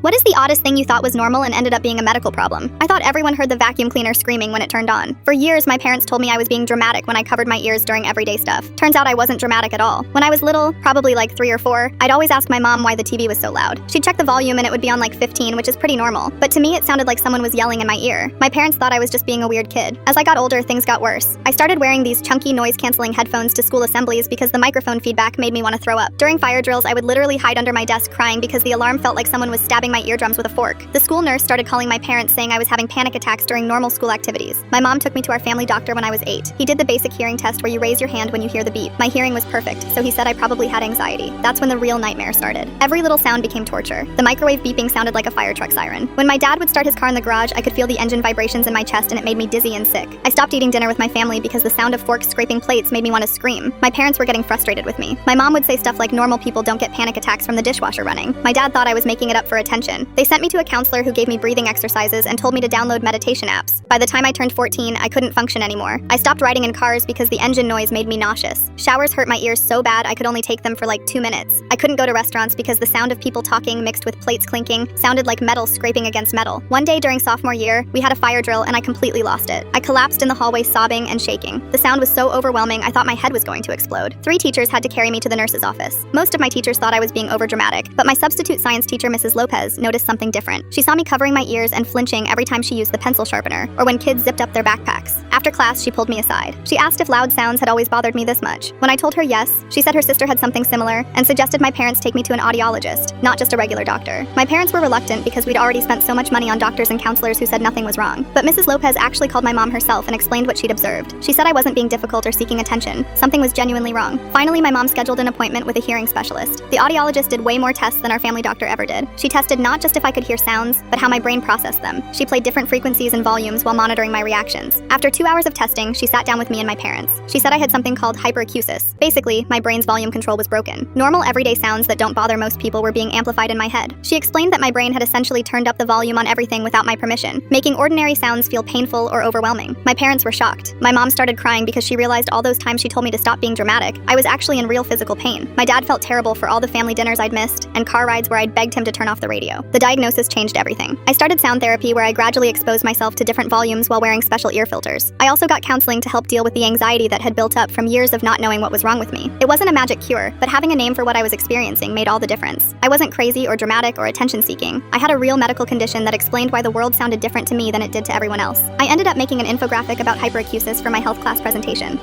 What is the oddest thing you thought was normal and ended up being a medical problem? I thought everyone heard the vacuum cleaner screaming when it turned on. For years, my parents told me I was being dramatic when I covered my ears during everyday stuff. Turns out I wasn't dramatic at all. When I was little, probably like 3 or 4, I'd always ask my mom why the TV was so loud. She'd check the volume and it would be on like 15, which is pretty normal. But to me, it sounded like someone was yelling in my ear. My parents thought I was just being a weird kid. As I got older, things got worse. I started wearing these chunky noise-canceling headphones to school assemblies because the microphone feedback made me want to throw up. During fire drills, I would literally hide under my desk crying because the alarm felt like someone was stabbing my eardrums with a fork. The school nurse started calling my parents saying I was having panic attacks during normal school activities. My mom took me to our family doctor when I was 8. He did the basic hearing test where you raise your hand when you hear the beep. My hearing was perfect, so he said I probably had anxiety. That's when the real nightmare started. Every little sound became torture. The microwave beeping sounded like a fire truck siren. When my dad would start his car in the garage, I could feel the engine vibrations in my chest and it made me dizzy and sick. I stopped eating dinner with my family because the sound of forks scraping plates made me want to scream. My parents were getting frustrated with me. My mom would say stuff like normal people don't get panic attacks from the dishwasher running. My dad thought I was making it up for attention. They sent me to a counselor who gave me breathing exercises and told me to download meditation apps. By the time I turned 14, I couldn't function anymore. I stopped riding in cars because the engine noise made me nauseous. Showers hurt my ears so bad I could only take them for like 2 minutes. I couldn't go to restaurants because the sound of people talking mixed with plates clinking sounded like metal scraping against metal. One day during sophomore year, we had a fire drill and I completely lost it. I collapsed in the hallway sobbing and shaking. The sound was so overwhelming I thought my head was going to explode. 3 teachers had to carry me to the nurse's office. Most of my teachers thought I was being overdramatic, but my substitute science teacher, Mrs. Lopez, noticed something different. She saw me covering my ears and flinching every time she used the pencil sharpener, or when kids zipped up their backpacks. After class, she pulled me aside. She asked if loud sounds had always bothered me this much. When I told her yes, she said her sister had something similar and suggested my parents take me to an audiologist, not just a regular doctor. My parents were reluctant because we'd already spent so much money on doctors and counselors who said nothing was wrong. But Mrs. Lopez actually called my mom herself and explained what she'd observed. She said I wasn't being difficult or seeking attention. Something was genuinely wrong. Finally, my mom scheduled an appointment with a hearing specialist. The audiologist did way more tests than our family doctor ever did. She tested not just if I could hear sounds, but how my brain processed them. She played different frequencies and volumes while monitoring my reactions. After 2 hours of testing, she sat down with me and my parents. She said I had something called hyperacusis. Basically, my brain's volume control was broken. Normal everyday sounds that don't bother most people were being amplified in my head. She explained that my brain had essentially turned up the volume on everything without my permission, making ordinary sounds feel painful or overwhelming. My parents were shocked. My mom started crying because she realized all those times she told me to stop being dramatic, I was actually in real physical pain. My dad felt terrible for all the family dinners I'd missed and car rides where I'd begged him to turn off the radio. The diagnosis changed everything. I started sound therapy where I gradually exposed myself to different volumes while wearing special ear filters. I also got counseling to help deal with the anxiety that had built up from years of not knowing what was wrong with me. It wasn't a magic cure, but having a name for what I was experiencing made all the difference. I wasn't crazy or dramatic or attention-seeking. I had a real medical condition that explained why the world sounded different to me than it did to everyone else. I ended up making an infographic about hyperacusis for my health class presentation.